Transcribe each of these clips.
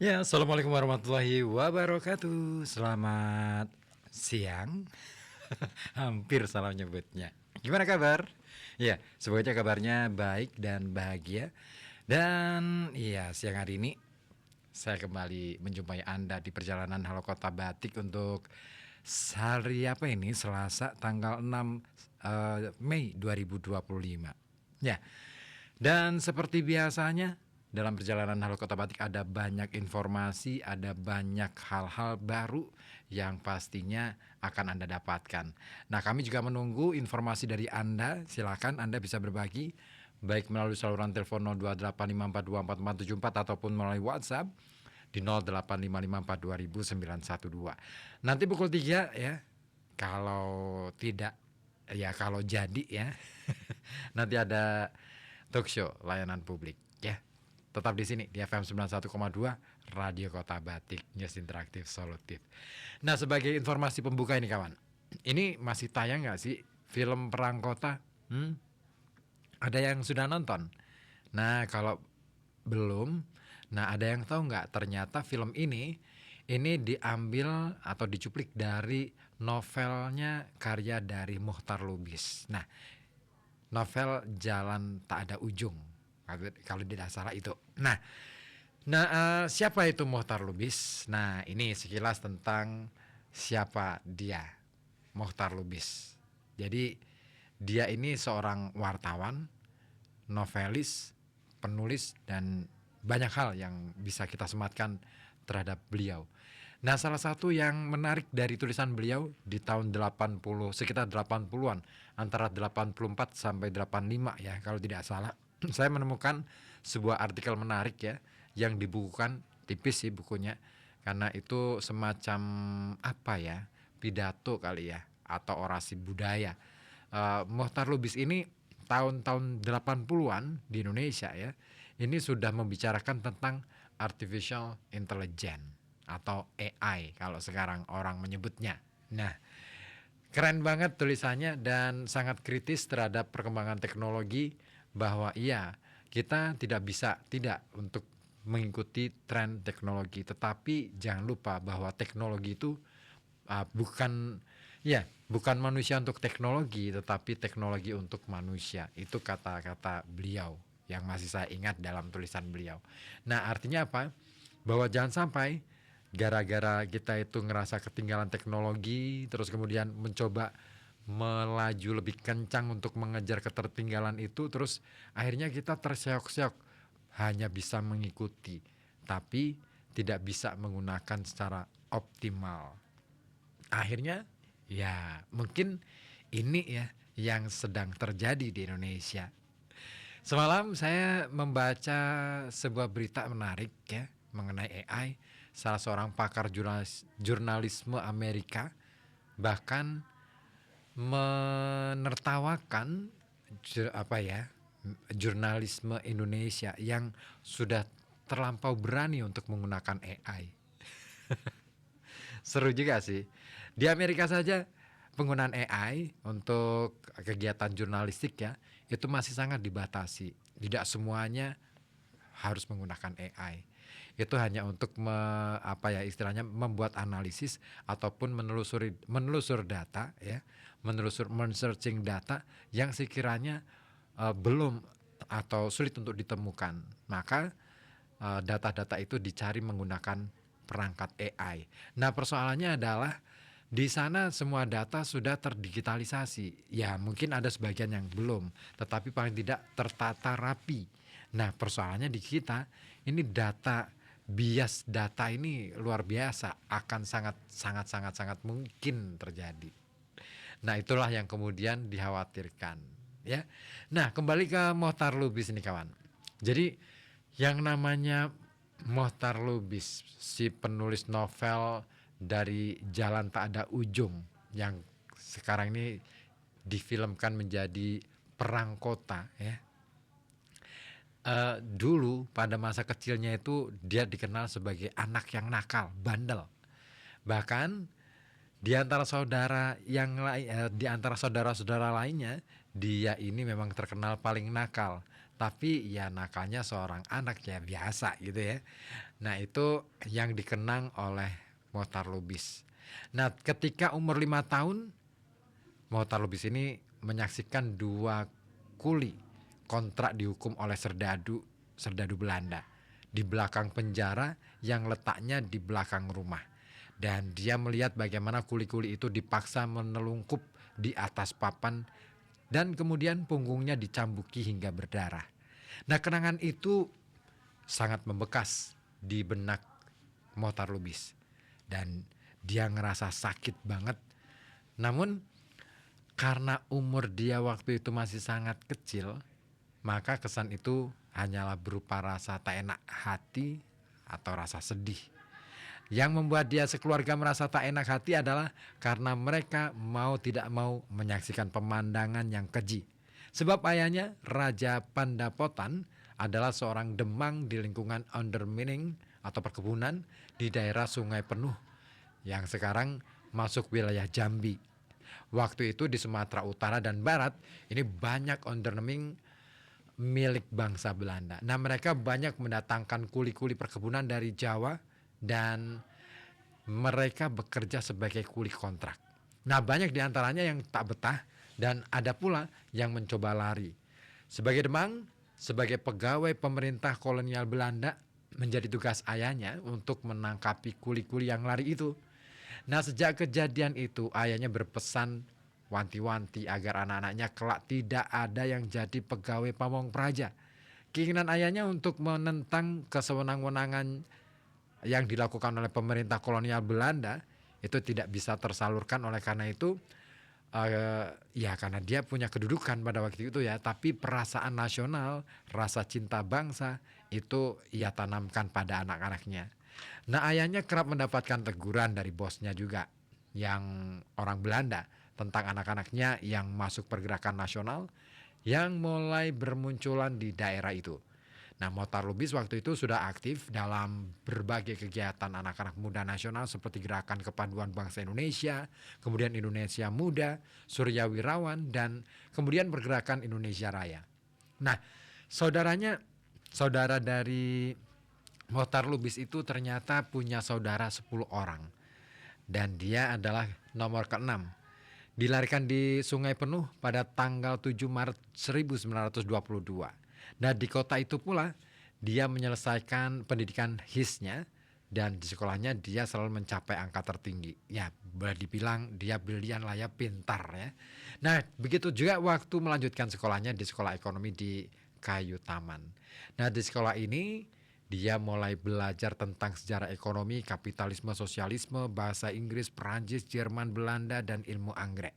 Ya, assalamualaikum warahmatullahi wabarakatuh. Selamat siang. Hampir salah nyebutnya. Gimana kabar? Ya, semoga kabarnya baik dan bahagia. Dan iya, siang hari ini saya kembali menjumpai Anda di perjalanan Halo Kota Batik untuk hari apa ini? Selasa tanggal 6 Mei 2025. Ya. Dan seperti biasanya dalam perjalanan Halo Kota Batik ada banyak informasi, ada banyak hal-hal baru yang pastinya akan Anda dapatkan. Nah, kami juga menunggu informasi dari Anda. Silakan Anda bisa berbagi baik melalui saluran telepon 02854244474 ataupun melalui WhatsApp di 08554200912. Nanti pukul 3 ya. Kalau tidak ya kalau jadi ya. Nanti ada talk show layanan publik ya. Tetap di sini di FM 91,2 Radio Kota Batik, News Interaktif Solutif. Nah, sebagai informasi pembuka ini kawan, ini masih tayang nggak sih film Perang Kota? Ada yang sudah nonton? Nah, kalau belum, nah ada yang tahu nggak ternyata film ini diambil atau dicuplik dari novelnya karya dari Mohtar Lubis. Nah, novel Jalan Tak Ada Ujung kalau tidak salah itu. Siapa itu Mohtar Lubis? Nah, ini sekilas tentang siapa dia, Mohtar Lubis. Jadi dia ini seorang wartawan, novelis, penulis dan banyak hal yang bisa kita sematkan terhadap beliau. Nah, salah satu yang menarik dari tulisan beliau di tahun 80, sekitar 80-an, antara 84 sampai 85 ya kalau tidak salah. Saya menemukan sebuah artikel menarik ya yang dibukukan, tipis sih bukunya, karena itu semacam apa ya, pidato kali ya atau orasi budaya. Mohtar Lubis ini tahun-tahun 80-an di Indonesia ya, ini sudah membicarakan tentang artificial intelligence atau AI kalau sekarang orang menyebutnya. Nah, keren banget tulisannya dan sangat kritis terhadap perkembangan teknologi, bahwa iya, kita tidak untuk mengikuti tren teknologi, tetapi jangan lupa bahwa teknologi itu bukan manusia untuk teknologi, tetapi teknologi untuk manusia. Itu kata-kata beliau yang masih saya ingat dalam tulisan beliau. Nah, artinya apa? Bahwa jangan sampai gara-gara kita itu ngerasa ketinggalan teknologi, terus kemudian mencoba melaju lebih kencang untuk mengejar ketertinggalan itu, terus akhirnya kita terseok-seok hanya bisa mengikuti, tapi tidak bisa menggunakan secara optimal. Akhirnya ya mungkin ini ya yang sedang terjadi di Indonesia. Semalam saya membaca sebuah berita menarik ya mengenai AI. Salah seorang pakar jurnalisme Amerika bahkan menertawakan jurnalisme Indonesia yang sudah terlampau berani untuk menggunakan AI. Seru juga sih. Di Amerika saja penggunaan AI untuk kegiatan jurnalistik ya itu masih sangat dibatasi. Tidak semuanya harus menggunakan AI. Itu hanya untuk istilahnya membuat analisis ataupun menelusur data ya, men-searching data yang sekiranya belum atau sulit untuk ditemukan. Maka data-data itu dicari menggunakan perangkat AI. Nah, persoalannya adalah di sana semua data sudah terdigitalisasi. Ya, mungkin ada sebagian yang belum, tetapi paling tidak tertata rapi. Nah, persoalannya di kita ini bias data ini luar biasa, akan sangat mungkin terjadi. Nah, itulah yang kemudian dikhawatirkan, ya. Nah, kembali ke Mohtar Lubis ini kawan. Jadi yang namanya Mohtar Lubis, si penulis novel dari Jalan Tak Ada Ujung yang sekarang ini difilmkan menjadi Perang Kota ya. Dulu pada masa kecilnya itu dia dikenal sebagai anak yang nakal, bandel. Bahkan di antara saudara-saudara lainnya, dia ini memang terkenal paling nakal. Tapi ya nakalnya seorang anak ya biasa gitu ya. Nah, itu yang dikenang oleh Mohtar Lubis. Nah, ketika umur 5 tahun, Mohtar Lubis ini menyaksikan dua kuli kontrak dihukum oleh serdadu Belanda di belakang penjara yang letaknya di belakang rumah. Dan dia melihat bagaimana kuli-kuli itu dipaksa menelungkup di atas papan dan kemudian punggungnya dicambuki hingga berdarah. Nah, kenangan itu sangat membekas di benak Mohtar Lubis dan dia ngerasa sakit banget. Namun karena umur dia waktu itu masih sangat kecil, maka kesan itu hanyalah berupa rasa tak enak hati atau rasa sedih. Yang membuat dia sekeluarga merasa tak enak hati adalah karena mereka mau tidak mau menyaksikan pemandangan yang keji. Sebab ayahnya, Raja Pandapotan, adalah seorang demang di lingkungan undermining atau perkebunan di daerah Sungai Penuh yang sekarang masuk wilayah Jambi. Waktu itu di Sumatera Utara dan Barat ini banyak undermining milik bangsa Belanda. Nah, mereka banyak mendatangkan kuli-kuli perkebunan dari Jawa dan mereka bekerja sebagai kuli kontrak. Nah, banyak di antaranya yang tak betah dan ada pula yang mencoba lari. Sebagai demang, sebagai pegawai pemerintah kolonial Belanda, menjadi tugas ayahnya untuk menangkapi kuli-kuli yang lari itu. Nah, sejak kejadian itu ayahnya berpesan wanti-wanti agar anak-anaknya kelak tidak ada yang jadi pegawai pamong praja. Keinginan ayahnya untuk menentang kesewenang-wenangan yang dilakukan oleh pemerintah kolonial Belanda itu tidak bisa tersalurkan. Oleh karena itu ya karena dia punya kedudukan pada waktu itu ya, tapi perasaan nasional, rasa cinta bangsa itu ia tanamkan pada anak-anaknya. Nah, ayahnya kerap mendapatkan teguran dari bosnya juga yang orang Belanda tentang anak-anaknya yang masuk pergerakan nasional yang mulai bermunculan di daerah itu. Nah, Mohtar Lubis waktu itu sudah aktif dalam berbagai kegiatan anak-anak muda nasional seperti Gerakan Kepaduan Bangsa Indonesia, kemudian Indonesia Muda, Surya Wirawan, dan kemudian Pergerakan Indonesia Raya. Nah, saudara dari Mohtar Lubis itu ternyata punya saudara 10 orang. Dan dia adalah nomor ke-6. Dilarikan di Sungai Penuh pada tanggal 7 Maret 1922. Nah, di kota itu pula dia menyelesaikan pendidikan HIS-nya dan di sekolahnya dia selalu mencapai angka tertinggi. Ya, boleh dibilang dia brilian lah ya, pintar ya. Nah, begitu juga waktu melanjutkan sekolahnya di sekolah ekonomi di Kayu Taman. Nah, di sekolah ini dia mulai belajar tentang sejarah ekonomi, kapitalisme, sosialisme, bahasa Inggris, Perancis, Jerman, Belanda, dan ilmu anggrek.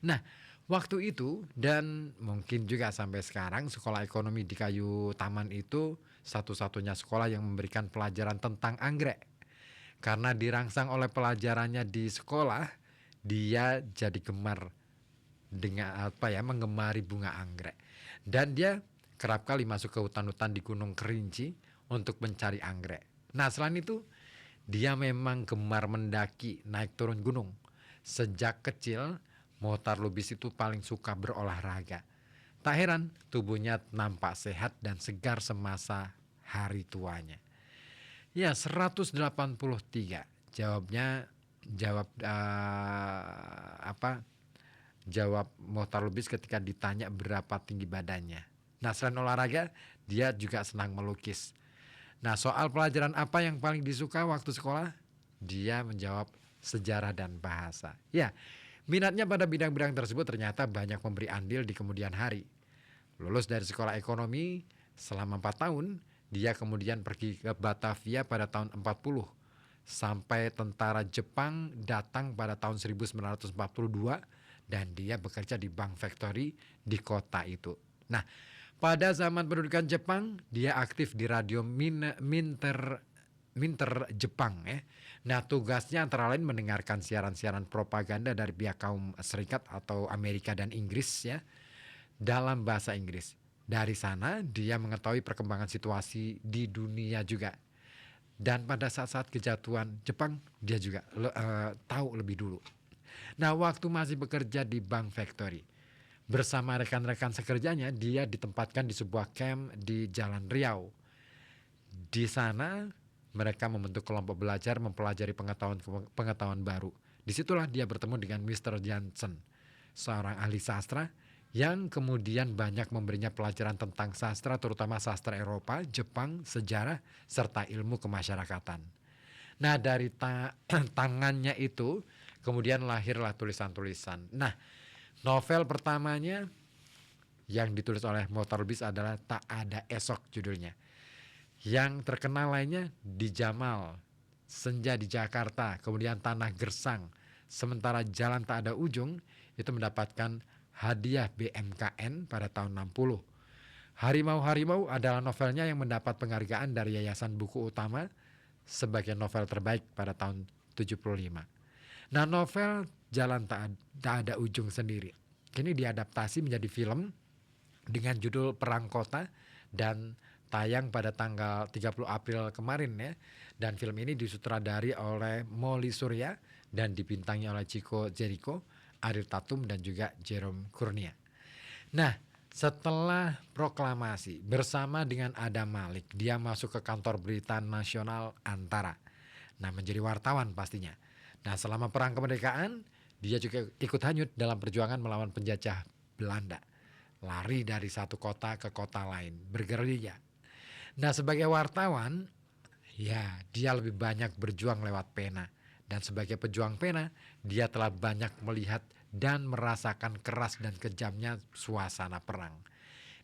Nah, waktu itu dan mungkin juga sampai sekarang sekolah ekonomi di Kayu Taman itu satu-satunya sekolah yang memberikan pelajaran tentang anggrek. Karena dirangsang oleh pelajarannya di sekolah, dia jadi gemar dengan mengemari bunga anggrek. Dan dia kerap kali masuk ke hutan-hutan di Gunung Kerinci untuk mencari anggrek. Nah, selain itu dia memang gemar mendaki, naik turun gunung. Sejak kecil Mohtar Lubis itu paling suka berolahraga. Tak heran tubuhnya nampak sehat dan segar semasa hari tuanya. Ya, 183. Jawab jawab Mohtar Lubis ketika ditanya berapa tinggi badannya. Nah, selain olahraga, dia juga senang melukis. Nah, soal pelajaran apa yang paling disuka waktu sekolah? Dia menjawab sejarah dan bahasa. Ya, minatnya pada bidang-bidang tersebut ternyata banyak memberi andil di kemudian hari. Lulus dari sekolah ekonomi selama 4 tahun, dia kemudian pergi ke Batavia pada tahun 40. Sampai tentara Jepang datang pada tahun 1942 dan dia bekerja di Bank Factory di kota itu. Nah, pada zaman pendudukan Jepang, dia aktif di radio Minter Jepang ya. Nah, tugasnya antara lain mendengarkan siaran-siaran propaganda dari pihak kaum serikat atau Amerika dan Inggris ya dalam bahasa Inggris. Dari sana dia mengetahui perkembangan situasi di dunia juga. Dan pada saat-saat kejatuhan Jepang dia juga tahu lebih dulu. Nah, waktu masih bekerja di Bank Factory, bersama rekan-rekan sekerjanya dia ditempatkan di sebuah camp di Jalan Riau. Di sana Mereka membentuk kelompok belajar mempelajari pengetahuan baru. Disitulah dia bertemu dengan Mr. Jansen, seorang ahli sastra yang kemudian banyak memberinya pelajaran tentang sastra, terutama sastra Eropa, Jepang, sejarah, serta ilmu kemasyarakatan. Nah, dari tangannya itu kemudian lahirlah tulisan-tulisan. Nah, novel pertamanya yang ditulis oleh Mohtar Lubis adalah Tak Ada Esok judulnya. Yang terkenal lainnya Di Jamal, Senja di Jakarta, kemudian Tanah Gersang. Sementara Jalan Tak Ada Ujung itu mendapatkan hadiah BMKN pada tahun 60. Harimau-Harimau adalah novelnya yang mendapat penghargaan dari Yayasan Buku Utama sebagai novel terbaik pada tahun 75. Nah, novel Jalan Tak Ada Ujung sendiri kini diadaptasi menjadi film dengan judul Perang Kota dan tayang pada tanggal 30 April kemarin ya. Dan film ini disutradari oleh Molly Surya dan dibintangi oleh Chico Jericho, Ariel Tatum dan juga Jerome Kurnia. Nah, setelah proklamasi bersama dengan Adam Malik, dia masuk ke kantor berita nasional Antara. Nah, menjadi wartawan pastinya. Nah, selama perang kemerdekaan, dia juga ikut hanyut dalam perjuangan melawan penjajah Belanda. Lari dari satu kota ke kota lain, bergerilya. Nah, sebagai wartawan, ya dia lebih banyak berjuang lewat pena. Dan sebagai pejuang pena, dia telah banyak melihat dan merasakan keras dan kejamnya suasana perang.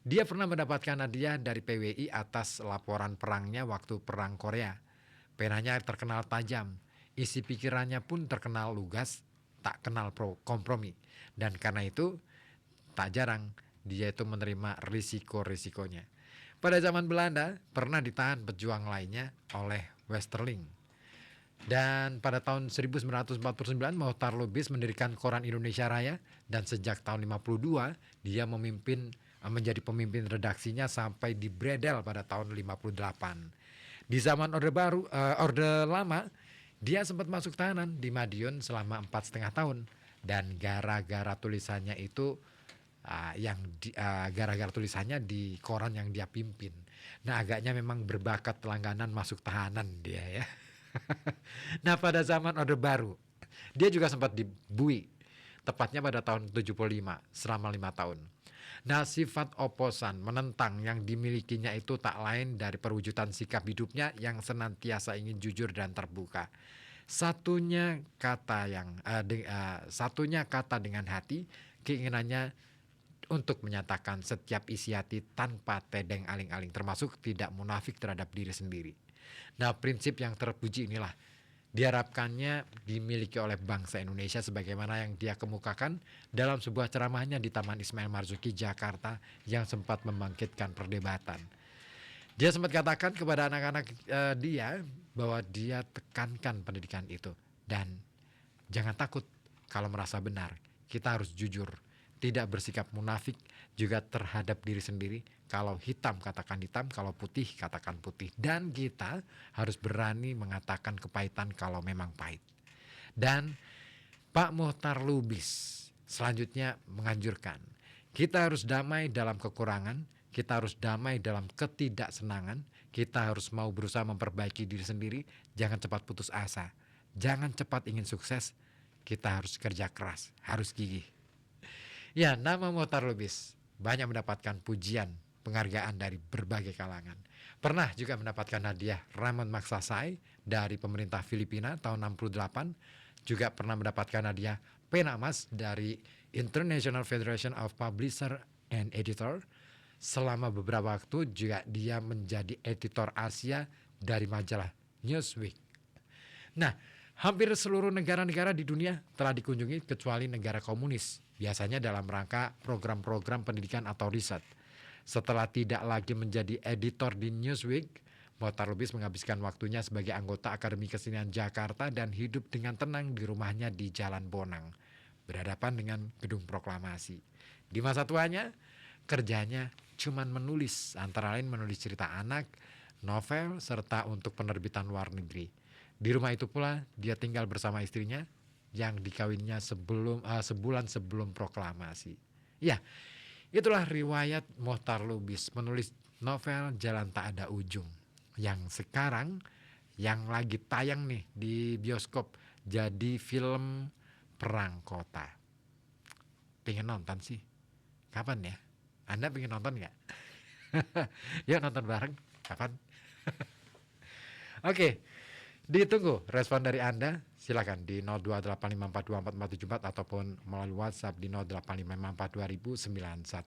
Dia pernah mendapatkan hadiah dari PWI atas laporan perangnya waktu perang Korea. Penanya terkenal tajam, isi pikirannya pun terkenal lugas, tak kenal kompromi. Dan karena itu, tak jarang dia itu menerima risiko-risikonya. Pada zaman Belanda, pernah ditahan pejuang lainnya oleh Westerling. Dan pada tahun 1949, Mohtar Lubis mendirikan Koran Indonesia Raya dan sejak tahun 52 dia menjadi pemimpin redaksinya sampai di Bredel pada tahun 58. Di zaman Orde Lama, dia sempat masuk tahanan di Madiun selama 4,5 tahun dan gara-gara tulisannya itu gara-gara tulisannya di koran yang dia pimpin. Nah, agaknya memang berbakat langganan masuk tahanan dia ya. Nah, pada zaman Orde Baru, dia juga sempat dibui, tepatnya pada tahun 75 selama 5 tahun. Nah, sifat oposan, menentang yang dimilikinya itu tak lain dari perwujudan sikap hidupnya yang senantiasa ingin jujur dan terbuka. Satunya kata dengan hati, keinginannya untuk menyatakan setiap isi hati tanpa tedeng aling-aling, termasuk tidak munafik terhadap diri sendiri. Nah, prinsip yang terpuji inilah diharapkannya dimiliki oleh bangsa Indonesia sebagaimana yang dia kemukakan dalam sebuah ceramahnya di Taman Ismail Marzuki, Jakarta yang sempat membangkitkan perdebatan. Dia sempat katakan kepada anak-anak dia bahwa dia tekankan pendidikan itu dan jangan takut kalau merasa benar. Kita harus jujur, tidak bersikap munafik juga terhadap diri sendiri. Kalau hitam katakan hitam, kalau putih katakan putih. Dan kita harus berani mengatakan kepahitan kalau memang pahit. Dan Pak Mohtar Lubis selanjutnya menganjurkan, kita harus damai dalam kekurangan, kita harus damai dalam ketidaksenangan, kita harus mau berusaha memperbaiki diri sendiri, jangan cepat putus asa, jangan cepat ingin sukses, kita harus kerja keras, harus gigih. Ya, nama Mohtar Lubis banyak mendapatkan pujian, penghargaan dari berbagai kalangan. Pernah juga mendapatkan hadiah Ramon Magsaysay dari pemerintah Filipina tahun 68. Juga pernah mendapatkan hadiah Pena Emas dari International Federation of Publisher and Editor. Selama beberapa waktu juga dia menjadi editor Asia dari majalah Newsweek. Nah, hampir seluruh negara-negara di dunia telah dikunjungi kecuali negara komunis, biasanya dalam rangka program-program pendidikan atau riset. Setelah tidak lagi menjadi editor di Newsweek, Mohtar Lubis menghabiskan waktunya sebagai anggota Akademi Kesenian Jakarta dan hidup dengan tenang di rumahnya di Jalan Bonang, berhadapan dengan Gedung Proklamasi. Di masa tuanya, kerjanya cuma menulis, antara lain menulis cerita anak, novel, serta untuk penerbitan luar negeri. Di rumah itu pula dia tinggal bersama istrinya yang dikawinnya sebulan sebelum proklamasi. Ya, itulah riwayat Mohtar Lubis menulis novel Jalan Tak Ada Ujung yang sekarang yang lagi tayang nih di bioskop jadi film perang kota. Pengen nonton sih. Kapan ya? Anda pengen nonton nggak? Yuk nonton bareng. Kapan? Oke, ditunggu respon dari Anda. Silakan di 0285424474 ataupun melalui WhatsApp di 0855420091.